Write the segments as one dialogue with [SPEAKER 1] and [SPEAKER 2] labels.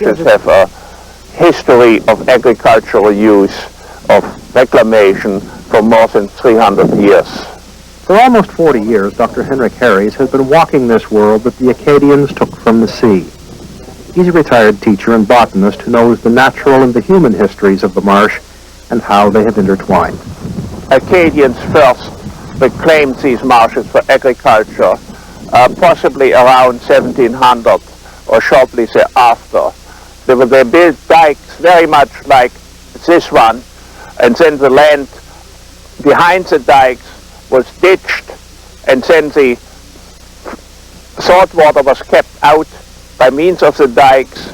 [SPEAKER 1] marshes have a history of agricultural use, of reclamation for more than 300 years.
[SPEAKER 2] For almost 40 years, Dr. Hinrik Harries has been walking this world that the Acadians took from the sea. He's a retired teacher and botanist who knows the natural and the human histories of the marsh and how they have intertwined.
[SPEAKER 1] Acadians first reclaimed these marshes for agriculture, possibly around 1700 or shortly thereafter. They built dikes very much like this one, and then the land behind the dikes was ditched, and then the salt water was kept out by means of the dikes,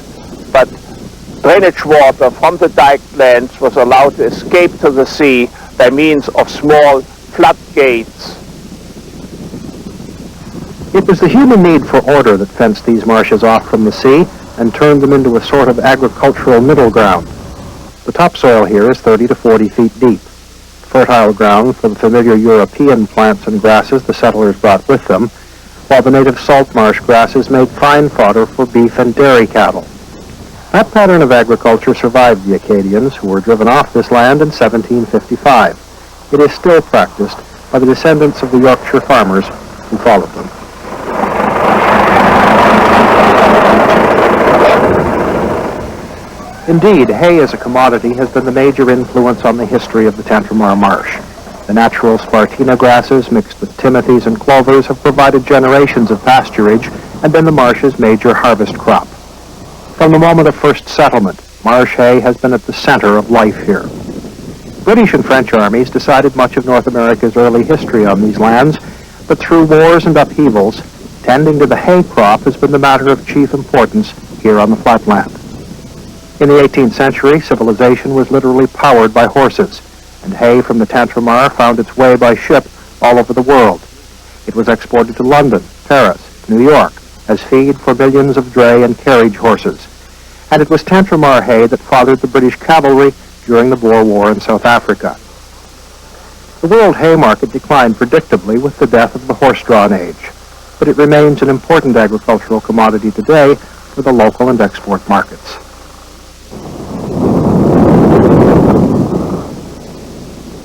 [SPEAKER 1] but drainage water from the diked lands was allowed to escape to the sea by means of small floodgates.
[SPEAKER 2] It was the human need for order that fenced these marshes off from the sea and turned them into a sort of agricultural middle ground. The topsoil here is 30 to 40 feet deep, fertile ground for the familiar European plants and grasses the settlers brought with them, while the native salt marsh grasses made fine fodder for beef and dairy cattle. That pattern of agriculture survived the Acadians, who were driven off this land in 1755. It is still practiced by the descendants of the Yorkshire farmers who followed them. Indeed, hay as a commodity has been the major influence on the history of the Tantramar Marsh. The natural spartina grasses mixed with timothies and clovers have provided generations of pasturage and been the marsh's major harvest crop. From the moment of first settlement, marsh hay has been at the center of life here. British and French armies decided much of North America's early history on these lands, but through wars and upheavals, tending to the hay crop has been the matter of chief importance here on the flatland. In the 18th century, civilization was literally powered by horses, and hay from the Tantramar found its way by ship all over the world. It was exported to London, Paris, New York, as feed for millions of dray and carriage horses. And it was Tantramar hay that fathered the British cavalry during the Boer War in South Africa. The world hay market declined predictably with the death of the horse-drawn age, but it remains an important agricultural commodity today for the local and export markets.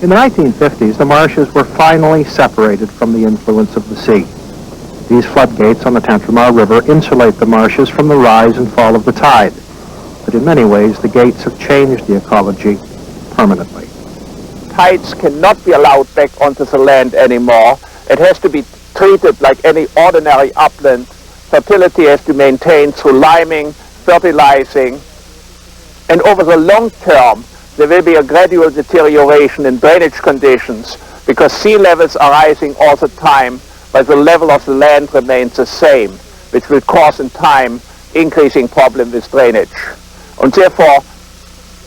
[SPEAKER 2] In the 1950s, the marshes were finally separated from the influence of the sea. These floodgates on the Tantramar River insulate the marshes from the rise and fall of the tide. But in many ways, the gates have changed the ecology permanently.
[SPEAKER 1] Tides cannot be allowed back onto the land anymore. It has to be treated like any ordinary upland. Fertility has to be maintained through liming, fertilizing, and over the long term, there will be a gradual deterioration in drainage conditions because sea levels are rising all the time, but the level of the land remains the same, which will cause in time increasing problem with drainage. And therefore,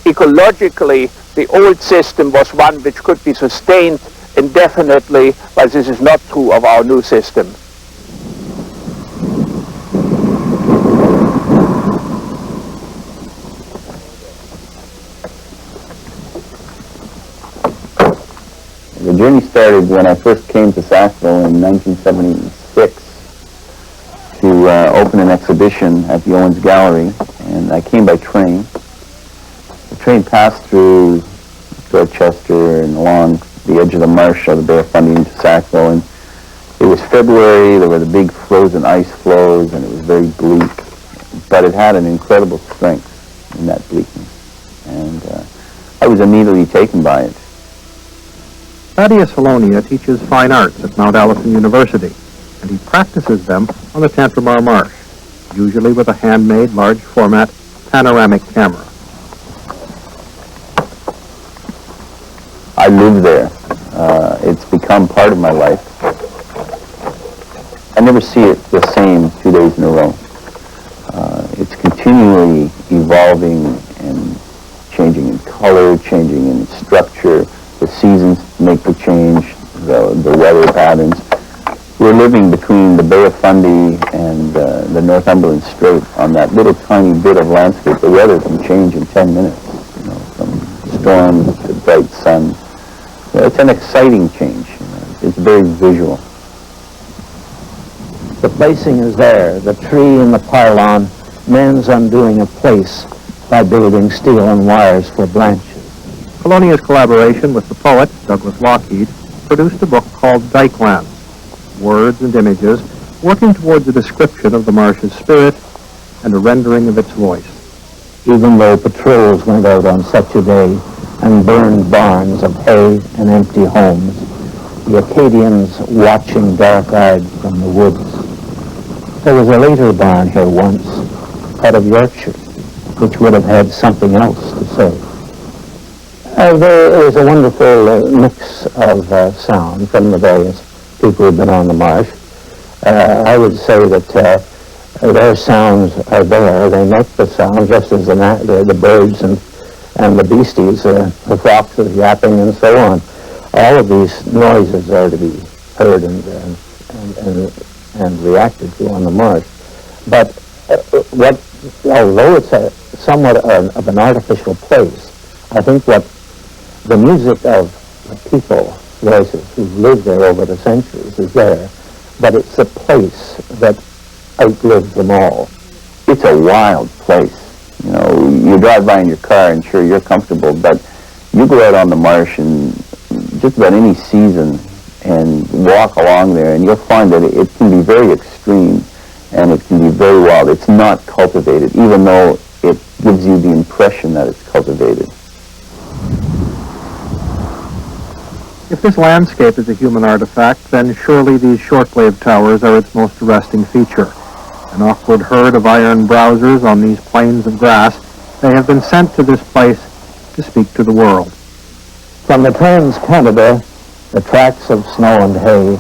[SPEAKER 1] ecologically, the old system was one which could be sustained indefinitely, but this is not true of our new system.
[SPEAKER 3] The journey started when I first came to Sackville in 1976 to open an exhibition at the Owens Gallery, and I came by train. The train passed through Dorchester and along the edge of the marsh of the Bay of Fundy into Sackville, and it was February. There were the big frozen ice flows, and it was very bleak, but it had an incredible strength in that bleakness, and I was immediately taken by it.
[SPEAKER 2] Thaddeus Holownia teaches fine arts at Mount Allison University, and he practices them on the Tantramar Marsh, usually with a handmade large-format panoramic camera.
[SPEAKER 3] I live there. It's become part of my life. I never see it the same 2 days in a row. It's continually evolving and changing in color, changing in structure. The seasons make the change, the weather patterns. We're living between the Bay of Fundy and the Northumberland Strait on that little tiny bit of landscape. The weather can change in 10 minutes, from storms to bright sun. It's an exciting change. It's very visual.
[SPEAKER 4] The placing is there. The tree and the pylon man's undoing of place by building steel and wires for branches.
[SPEAKER 2] Holownia's collaboration with the poet, Douglas Lochead, produced a book called Dykelands, words and images working towards a description of the marsh's spirit and a rendering of its voice.
[SPEAKER 4] Even though patrols went out on such a day and burned barns of hay and empty homes, the Acadians watching dark-eyed from the woods. There was a later barn here once, out of Yorkshire, which would have had something else to say. There was a wonderful mix of sound from the various people who've been on the marsh. I would say that their sounds are there. They make the sound just as the birds and the beasties, the foxes yapping and so on. All of these noises are to be heard and reacted to on the marsh. But although it's somewhat of an artificial place, I think what the music of the people, voices who lived there over the centuries is there, but it's a place that outlived them all.
[SPEAKER 3] It's a wild place. You know, you drive by in your car and sure you're comfortable, but you go out on the marsh and just about any season and walk along there and you'll find that it can be very extreme and it can be very wild. It's not cultivated, even though it gives you the impression that it's cultivated.
[SPEAKER 2] If this landscape is a human artifact, then surely these shortwave towers are its most arresting feature. An awkward herd of iron browsers on these plains of grass, they have been sent to this place to speak to the world.
[SPEAKER 4] From the Trans-Canada, the tracts of snow and hay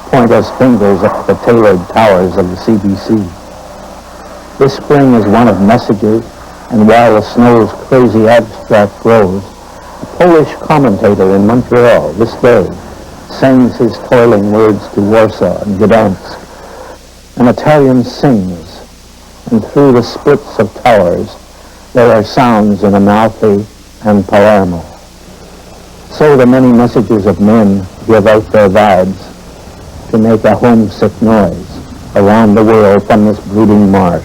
[SPEAKER 4] point us fingers at the tailored towers of the CBC. This spring is one of messages, and while the snow's crazy abstract grows, a Polish commentator in Montreal this day sends his toiling words to Warsaw and Gdansk. An Italian sings, and through the splits of towers there are sounds in Amalfi and Palermo. So the many messages of men give out their vibes to make a homesick noise around the world from this brooding marsh,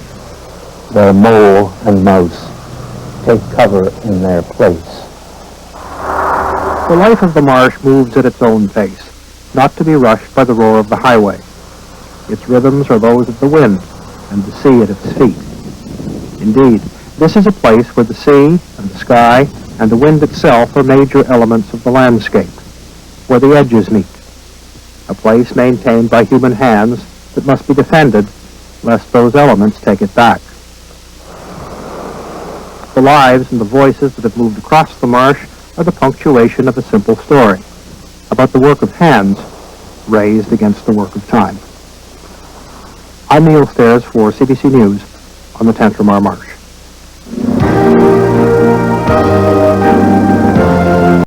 [SPEAKER 4] where mole and mouse take cover in their place.
[SPEAKER 2] The life of the marsh moves at its own pace, not to be rushed by the roar of the highway. Its rhythms are those of the wind and the sea at its feet. Indeed, this is a place where the sea and the sky and the wind itself are major elements of the landscape, where the edges meet. A place maintained by human hands that must be defended lest those elements take it back. The lives and the voices that have moved across the marsh are the punctuation of a simple story about the work of hands raised against the work of time. I'm Neil Stairs for CBC News on the Tantramar Marsh.